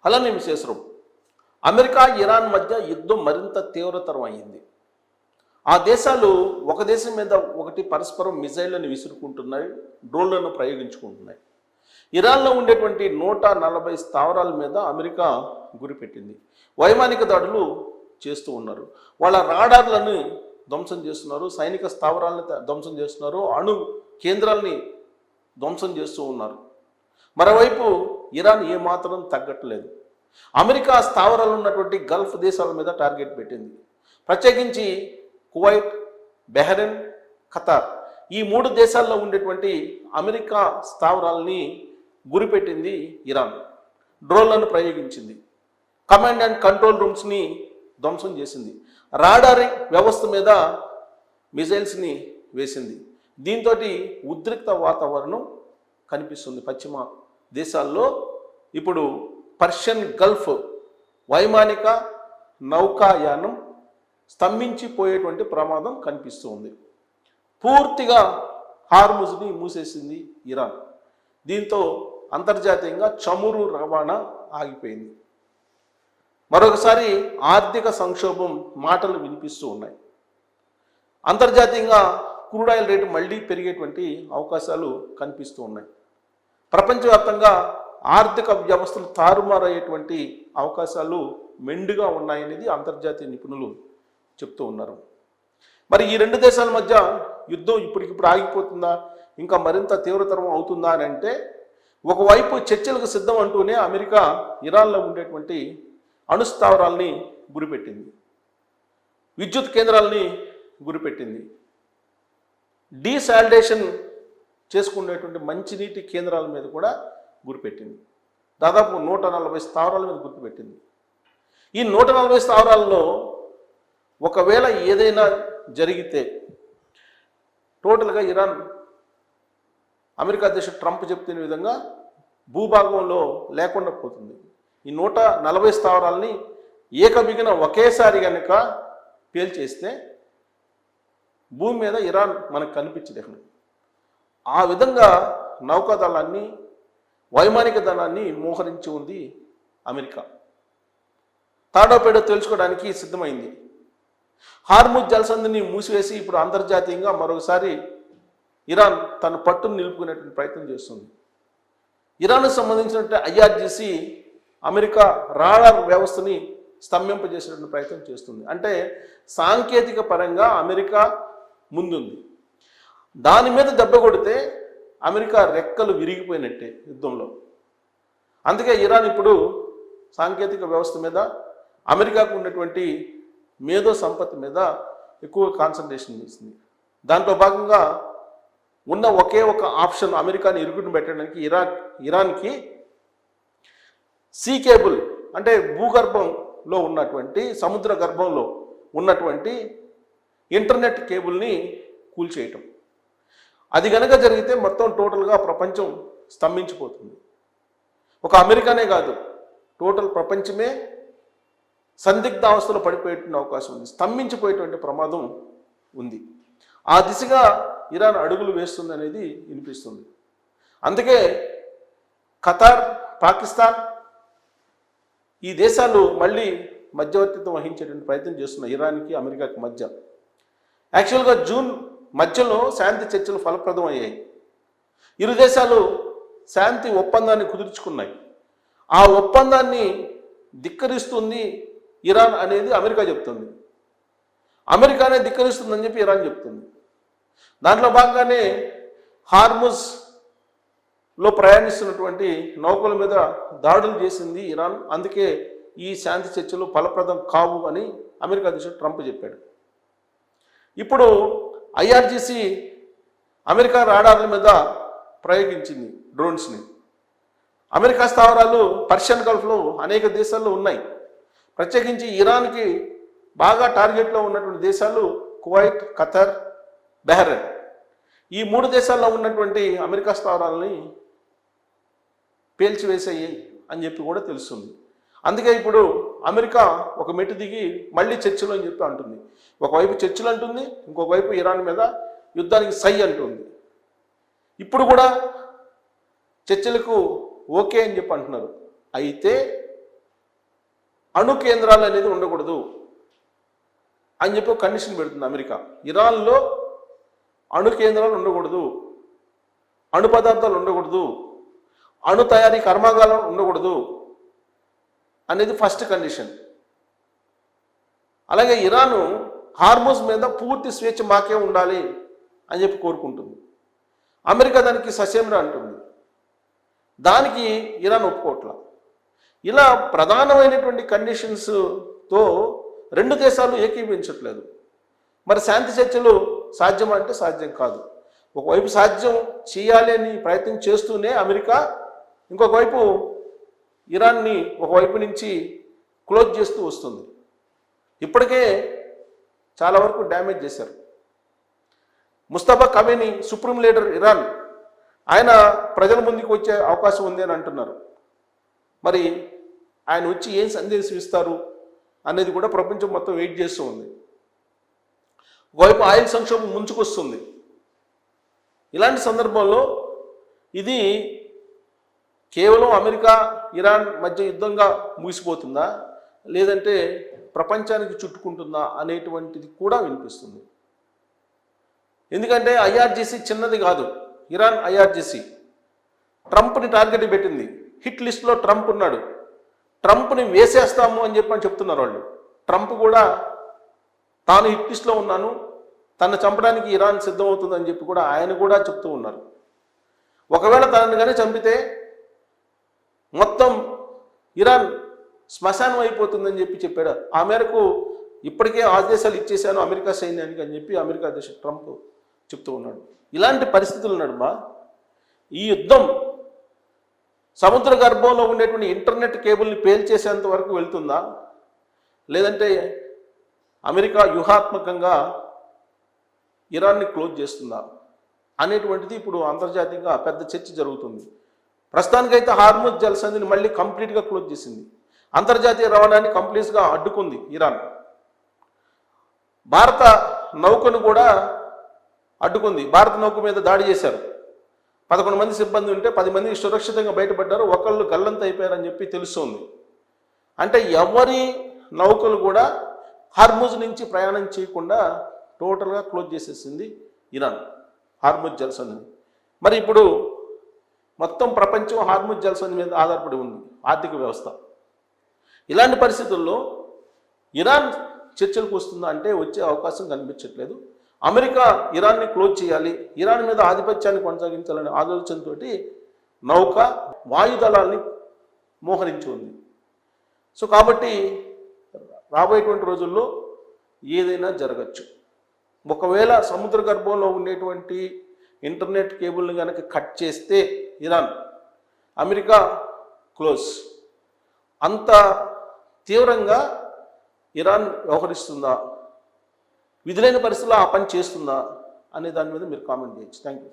అలానే విశేషం America Iran మధ్య యుద్ధం మరింత తీవ్రతరం అయింది. ఆ దేశాలు ఒక దేశం మీద ఒకటి పరస్పరం మిజైళ్లను విసురుకుంటున్నాయి, డ్రోన్లను ప్రయోగించుకుంటున్నాయి. ఇరాన్లో ఉండేటువంటి 140 స్థావరాల మీద అమెరికా గురిపెట్టింది. వైమానిక దాడులు చేస్తూ ఉన్నారు. వాళ్ళ రాడార్లను ధ్వంసం చేస్తున్నారు, సైనిక స్థావరాలను ధ్వంసం చేస్తున్నారు, అణు కేంద్రాలని ధ్వంసం చేస్తూ ఉన్నారు. మరోవైపు ఇరాన్ ఏమాత్రం తగ్గట్లేదు. అమెరికా స్థావరాలు ఉన్నటువంటి గల్ఫ్ దేశాల మీద టార్గెట్ పెట్టింది. ప్రత్యేకించి కువైట్, బెహ్రెన్, ఖతార్ ఈ 3 దేశాల్లో ఉండేటువంటి అమెరికా స్థావరాలని గురిపెట్టింది ఇరాన్. డ్రోన్లను ప్రయోగించింది, కమాండ్ అండ్ కంట్రోల్ రూమ్స్ని ధ్వంసం చేసింది, రాడార్ వ్యవస్థ మీద మిజైల్స్ని వేసింది. దీంతో ఉద్రిక్త వాతావరణం కనిపిస్తుంది పశ్చిమ దేశాల్లో. ఇప్పుడు పర్షియన్ గల్ఫ్ వైమానిక నౌకాయానం స్తంభించిపోయేటువంటి ప్రమాదం కనిపిస్తూ ఉంది. పూర్తిగా హార్ముజ్ని మూసేసింది ఇరాన్. దీంతో అంతర్జాతీయంగా చమురు రవాణా ఆగిపోయింది. మరొకసారి ఆర్థిక సంక్షోభం మాటలు వినిపిస్తూ ఉన్నాయి. అంతర్జాతీయంగా క్రూడ్ ఆయిల్ రేటు మళ్ళీ పెరిగేటువంటి అవకాశాలు కనిపిస్తూ ఉన్నాయి. ప్రపంచవ్యాప్తంగా ఆర్థిక వ్యవస్థలు తారుమారయ్యేటువంటి అవకాశాలు మెండుగా ఉన్నాయనేది అంతర్జాతీయ నిపుణులు చెప్తూ ఉన్నారు. మరి ఈ 2 దేశాల మధ్య యుద్ధం ఇప్పటికిప్పుడు ఆగిపోతుందా, ఇంకా మరింత తీవ్రతరం అవుతుందా అని అంటే, ఒకవైపు చర్చలకు సిద్ధం అంటూనే అమెరికా ఇరాన్లో ఉండేటువంటి అణుస్థావరాల్ని గురిపెట్టింది, విద్యుత్ కేంద్రాలని గురిపెట్టింది, డీసాలిడేషన్ చేసుకునేటువంటి మంచినీటి కేంద్రాల మీద కూడా గురిపెట్టింది. దాదాపు 140 స్థావరాల మీద గురిపెట్టింది. ఈ 140 స్థావరాల్లో ఒకవేళ ఏదైనా జరిగితే టోటల్గా ఇరాన్ అమెరికా అధ్యక్షుడు ట్రంప్ చెప్తున్న విధంగా భూభాగంలో లేకుండా పోతుంది. ఈ 140 స్థావరాలని ఏకబిగిన ఒకేసారి కనుక పేల్చేస్తే భూమి మీద ఇరాన్ మనకు కనిపించదు. ఆ విధంగా నౌకాదళాన్ని, వైమానిక దళాన్ని మోహరించి ఉంది అమెరికా. తాడోపేడో తెలుసుకోవడానికి సిద్ధమైంది. హార్ముజ్ జలసంధిని మూసివేసి ఇప్పుడు అంతర్జాతీయంగా మరొకసారి ఇరాన్ తన పట్టును నిలుపుకునేటువంటి ప్రయత్నం చేస్తుంది. ఇరాన్కు సంబంధించినటువంటి IRGC అమెరికా రాడార్ వ్యవస్థని స్తంభింపజేసేటువంటి ప్రయత్నం చేస్తుంది. అంటే సాంకేతిక పరంగా అమెరికా ముందుంది. దాని మీద దెబ్బ కొడితే అమెరికా రెక్కలు విరిగిపోయినట్టే యుద్ధంలో. అందుకే ఇరాన్ ఇప్పుడు సాంకేతిక వ్యవస్థ మీద, అమెరికాకు ఉన్నటువంటి మేధో సంపత్తి మీద ఎక్కువ కాన్సన్ట్రేషన్ చేసింది. దాంట్లో భాగంగా ఉన్న ఒకే ఒక ఆప్షన్ అమెరికాని ఇరుకుని పెట్టడానికి ఇరాన్కి సీ కేబుల్, అంటే భూగర్భంలో ఉన్నటువంటి, సముద్ర గర్భంలో ఉన్నటువంటి ఇంటర్నెట్ కేబుల్ని కూల్చేయటం. అది కనుక జరిగితే మొత్తం టోటల్గా ప్రపంచం స్తంభించిపోతుంది. ఒక అమెరికానే కాదు, టోటల్ ప్రపంచమే సందిగ్ధావస్థలో పడిపోయేటువంటి అవకాశం ఉంది, స్తంభించిపోయేటువంటి ప్రమాదం ఉంది. ఆ దిశగా ఇరాన్ అడుగులు వేస్తుంది అనేది వినిపిస్తుంది. అందుకే ఖతార్, పాకిస్తాన్ ఈ దేశాలు మళ్ళీ మధ్యవర్తిత్వం వహించేటువంటి ప్రయత్నం చేస్తున్నాయి ఇరాన్కి అమెరికాకి మధ్య. యాక్చువల్గా జూన్ మధ్యలో శాంతి చర్చలు ఫలప్రదం అయ్యాయి. ఇరు దేశాలు శాంతి ఒప్పందాన్ని కుదుర్చుకున్నాయి. ఆ ఒప్పందాన్ని ధిక్కరిస్తుంది ఇరాన్ అనేది అమెరికా చెప్తుంది. అమెరికానే ధిక్కరిస్తుందని చెప్పి ఇరాన్ చెప్తుంది. దాంట్లో భాగంగానే హార్ముజ్లో ప్రయాణిస్తున్నటువంటి నౌకల మీద దాడులు చేసింది ఇరాన్. అందుకే ఈ శాంతి చర్చలు ఫలప్రదం కావు అని అమెరికా అధ్యక్షుడు ట్రంప్ చెప్పాడు. ఇప్పుడు IRGC అమెరికా రాడార్ల మీద ప్రయోగించింది డ్రోన్స్ని. అమెరికా స్థావరాలు పర్షియన్ గల్ఫ్లో అనేక దేశాల్లో ఉన్నాయి. ప్రత్యేకించి ఇరాన్కి బాగా టార్గెట్లో ఉన్నటువంటి దేశాలు కువైట్, ఖతార్, బెహ్రెన్. ఈ 3 దేశాల్లో ఉన్నటువంటి అమెరికా స్థావరాలని పేల్చివేసాయి అని చెప్పి కూడా తెలుస్తుంది. అందుకే ఇప్పుడు అమెరికా ఒక మెట్టు దిగి మళ్ళీ చర్చలు అని చెప్పి అంటుంది. ఒకవైపు చర్చలు అంటుంది, ఇంకొక వైపు ఇరాన్ మీద యుద్ధానికి సై అంటుంది. ఇప్పుడు కూడా చర్చలకు ఓకే అని చెప్పి అంటున్నారు. అయితే అణు కేంద్రాలు అనేది ఉండకూడదు అని చెప్పి ఒక కండిషన్ పెడుతుంది అమెరికా. ఇరాన్లో అణు కేంద్రాలు ఉండకూడదు, అణు పదార్థాలు ఉండకూడదు, అణు తయారీ కర్మాగారాలు ఉండకూడదు అనేది ఫస్ట్ కండిషన్. అలాగే ఇరాను హార్మోజ్ మీద పూర్తి స్వేచ్ఛ మాకే ఉండాలి అని చెప్పి కోరుకుంటుంది. అమెరికా దానికి ససేమిరా అంటుంది. దానికి ఇరాన్ ఒప్పుకోవట్ల. ఇలా ప్రధానమైనటువంటి కండిషన్స్తో రెండు దేశాలు ఏకీభవించట్లేదు. మరి శాంతి చర్చలు సాధ్యం అంటే సాధ్యం కాదు. ఒకవైపు సాధ్యం చేయాలి అని ప్రయత్నం చేస్తూనే అమెరికా ఇంకొక వైపు ఇరాన్ని ఒకవైపు నుంచి క్లోజ్ చేస్తూ వస్తుంది. ఇప్పటికే చాలా వరకు డ్యామేజ్ చేశారు. Mustafa Khamenei supreme leader Iran, ఆయన ప్రజల ముందుకు వచ్చే అవకాశం ఉంది అని అంటున్నారు. మరి ఆయన వచ్చి ఏం సందేశం ఇస్తారు అనేది కూడా ప్రపంచం మొత్తం వెయిట్ చేస్తూ ఉంది. ఒకవైపు ఆయిల్ సంక్షోభం ముంచుకొస్తుంది. ఇలాంటి సందర్భంలో ఇది కేవలం అమెరికా ఇరాన్ మధ్య యుద్ధంగా ముగిసిపోతుందా, లేదంటే ప్రపంచానికి చుట్టుకుంటుందా అనేటువంటిది కూడా వినిపిస్తుంది. ఎందుకంటే ఐఆర్జీసీ చిన్నది కాదు. ఇరాన్ ఐఆర్జీసీ ట్రంప్ని టార్గెట్ పెట్టింది. హిట్ లిస్ట్లో ట్రంప్ ఉన్నాడు. ట్రంప్ని వేసేస్తాము అని చెప్తున్నారు వాళ్ళు. ట్రంప్ కూడా తాను హిట్ లిస్ట్లో ఉన్నాను, తను చంపడానికి ఇరాన్ సిద్ధమవుతుందని చెప్పి కూడా ఆయన కూడా చెప్తూ ఉన్నారు. ఒకవేళ తనని కానీ చంపితే మొత్తం ఇరాన్ శ్మశానం అయిపోతుందని చెప్పాడు. ఆ మేరకు ఇప్పటికే ఆదేశాలు ఇచ్చేశాను అమెరికా సైన్యానికి అని చెప్పి అమెరికా అధ్యక్షుడు ట్రంప్ చెప్తూ ఉన్నాడు. ఇలాంటి పరిస్థితుల నడుమ ఈ యుద్ధం సముద్ర గర్భంలో ఉండేటువంటి ఇంటర్నెట్ కేబుల్ని పేల్చేసేంత వరకు వెళ్తుందా, లేదంటే అమెరికా వ్యూహాత్మకంగా ఇరాన్ని క్లోజ్ చేస్తుందా అనేటువంటిది ఇప్పుడు అంతర్జాతీయంగా పెద్ద చర్చ జరుగుతుంది. ప్రస్తుతానికైతే హార్ముజ్ జలసంధిని మళ్ళీ కంప్లీట్గా క్లోజ్ చేసింది. అంతర్జాతీయ రవాణాన్ని కంప్లీట్గా అడ్డుకుంది ఇరాన్. భారత నౌకను కూడా అడ్డుకుంది. భారత నౌక మీద దాడి చేశారు. 11 మంది సిబ్బంది ఉంటే 10 మంది సురక్షితంగా బయటపడ్డారు. ఒకళ్ళు గల్లంత అయిపోయారని చెప్పి తెలుస్తోంది. అంటే ఎవరి నౌకలు కూడా హార్ముజ్ నుంచి ప్రయాణం చేయకుండా టోటల్గా క్లోజ్ చేసేసింది ఇరాన్ హార్ముజ్ జలసంధిని. మరి ఇప్పుడు మొత్తం ప్రపంచం హార్ముజ్ జలసంధి మీద ఆధారపడి ఉంది, ఆర్థిక వ్యవస్థ. ఇలాంటి పరిస్థితుల్లో ఇరాన్ చర్చలకు వస్తుందా అంటే వచ్చే అవకాశం కనిపించట్లేదు. అమెరికా ఇరాన్ని క్లోజ్ చేయాలి, ఇరాన్ మీద ఆధిపత్యాన్ని కొనసాగించాలనే ఆలోచనతో నౌక వాయుదళాల్ని మోహరించి ఉంది. సో కాబట్టి రాబోయేటువంటి రోజుల్లో ఏదైనా జరగచ్చు. ఒకవేళ సముద్ర గర్భంలో ఉండేటువంటి ఇంటర్నెట్ కేబుల్ని కనుక కట్ చేస్తే ఇరాన్, అమెరికా క్లోజ్. అంత తీవ్రంగా ఇరాన్ వ్యవహరిస్తుందా, విధులైన పరిస్థితుల్లో ఆ పని చేస్తుందా అనే దాని మీద మీరు కామెంట్ చేయొచ్చు. Thank you.